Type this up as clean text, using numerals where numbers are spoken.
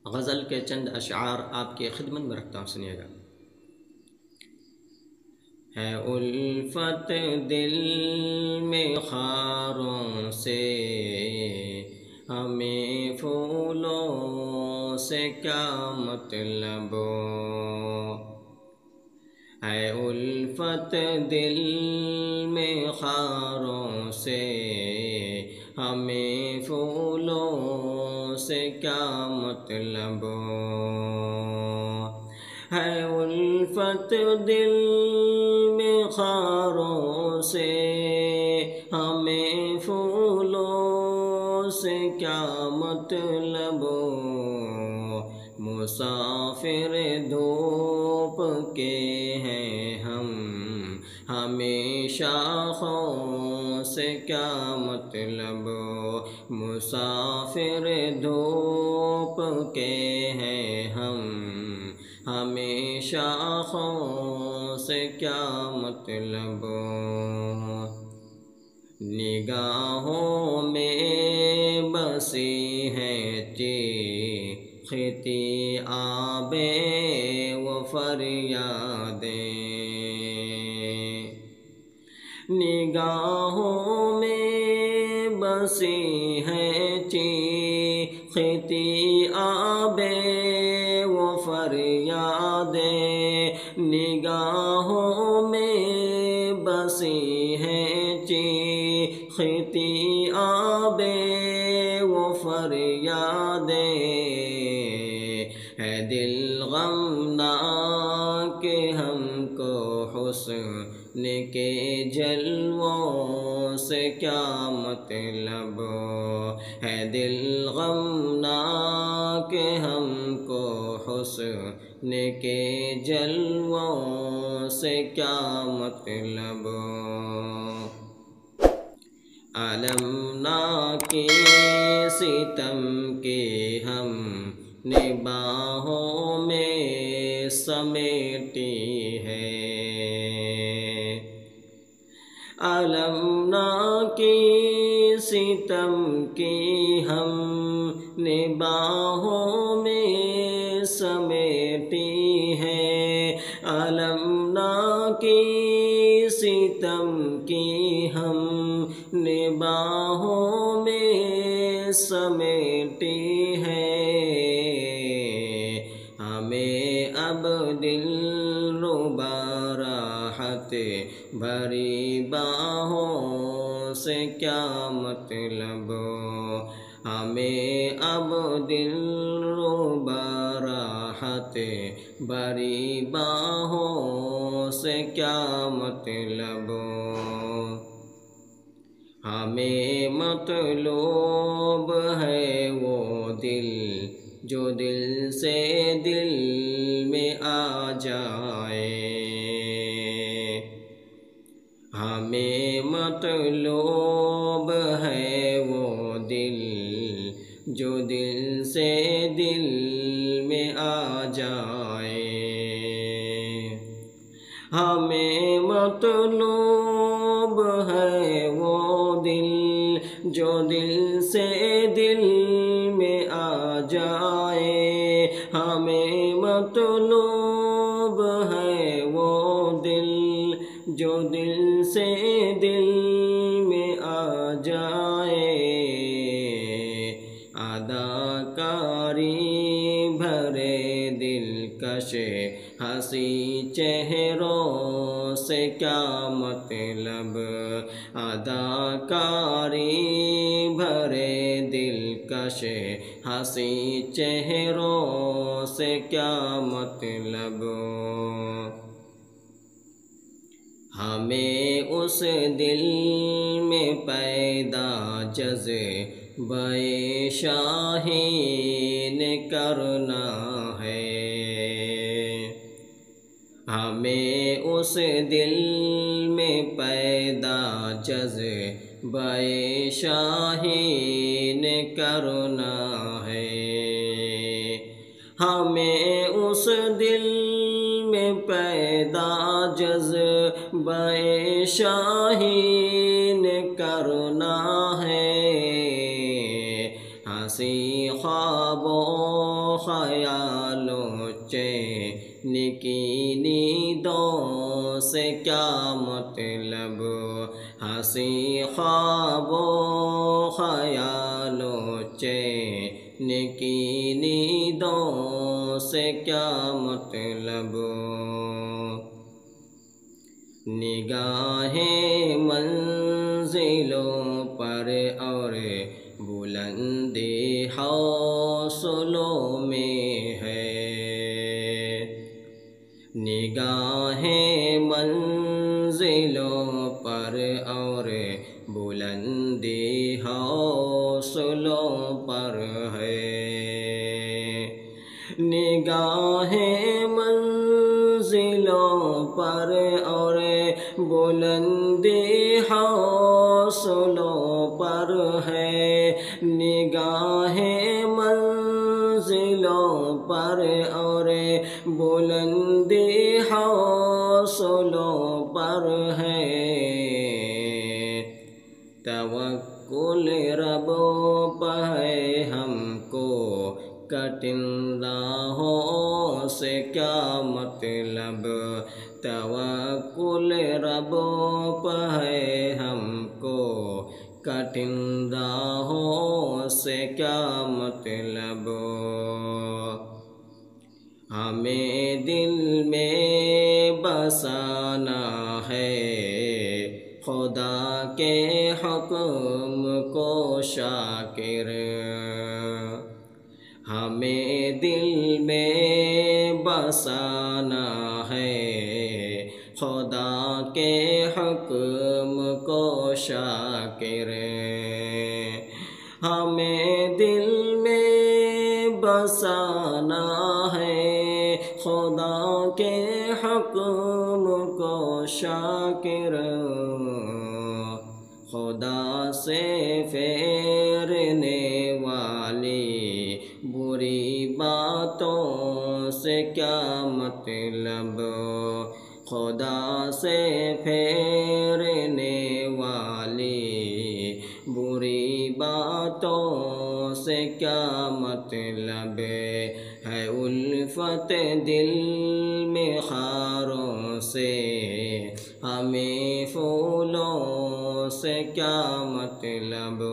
غزل کے چند اشعار آپ کی خدمت میں رکھتا ہوں، سنیے گا۔ ہے الفت دل میں خاروں سے، ہمیں پھولوں سے کیا مطلب؟ ہے الفت دل میں خاروں سے، ہمیں پھولوں سے کیا مطلب؟ ہے الفت دل میں خاروں سے، ہمیں پھولوں سے کیا مطلب؟ مسافر دھوپ کے ہیں ہم، ہمیں شاخوں سے کیا مطلب؟ مسافر دھوپ کے ہیں ہم، ہمیں شاخوں سے کیا مطلب؟ نگاہوں میں بسی ہیں چیختی آبیں و فریادیں، نگاہوں میں بسی ہیں چیختی آبیں و فریادیں، نگاہوں میں بسی ہیں چیختی آبیں و فریادیں، ہے دل غمناک ہم کو حسن کے جلووں سے کیا مطلب؟ ہے دل غمناک ہم کو حسن کے جلووں سے کیا مطلب؟ المناکی ستم کی ہم نے باہوں میں سمیٹی ہے، المناکی ستم کی ہم نے باہوں میں سمیٹی ہے، المناکی ستم کی ہم نے باہوں میں سمیٹی ہے، ہمیں اب دلربا راحت بھری باہوں سے کیا مطلب؟ ہمیں اب دلربا راحت بھری باہوں سے کیا مطلب؟ ہمیں مطلوب ہے وہ دل جو دل سے دل میں آ جائے، ہمیں مطلوب ہے وہ دل جو دل سے دل میں آ جائے، ہمیں مطلوب ہے وہ دل جو دل سے دل میں آ جائے، ہمیں مطلوب ہے وہ دل جو دل سے دل میں آ جائے، اداکاری بھرے دلکش ہنسی چہروں سے کیا مطلب؟ اداکاری بھرے دلکش ہنسی چہروں سے کیا مطلب؟ ہمیں اس دل میں پیدا جذبۂ شاہین کرنا ہے، ہمیں اس دل میں پیدا جذبۂ شاہین کرنا ہے، ہمیں اس دل میں پیدا جذبۂ شاہین کرنا ہے، ہنسی خوابوں خیالوں چین کی نیندوں سے کیا مطلب ہنسی خواب و خیالوں چین کی نیندوں سے کیا مطلب نگاہیں منزلوں پر اور بلندی حوصلوں میں ہے نگاہیں منزلوں پر اور بلندی حوصلوں پر ہے نگاہیں منزلوں پر اور بلندی حوصلوں پر ہے نگاہیں منزلوں پر اور بلندی حوصلوں پر ہے توکل رب پہ ہے ہم کو کٹھن راہوں سے کیا مطلب توکل رب پہ ہے ہم کو کٹھن راہوں سے کیا مطلب ہمیں دل میں بسانا ہے خدا کے حکم کو شاکر ہمیں دل میں بسانا ہے خدا کے حکم کو شاکر ہمیں دل میں بسانا ہے خدا کے حکم کو شاکر خدا سے پھیرنے والی بری باتوں سے کیا مطلب خدا سے پھیرنے والی بری باتوں سے کیا مطلب ہے الفت دل میں خاروں سے ہمیں پھولوں سے کیا مطلب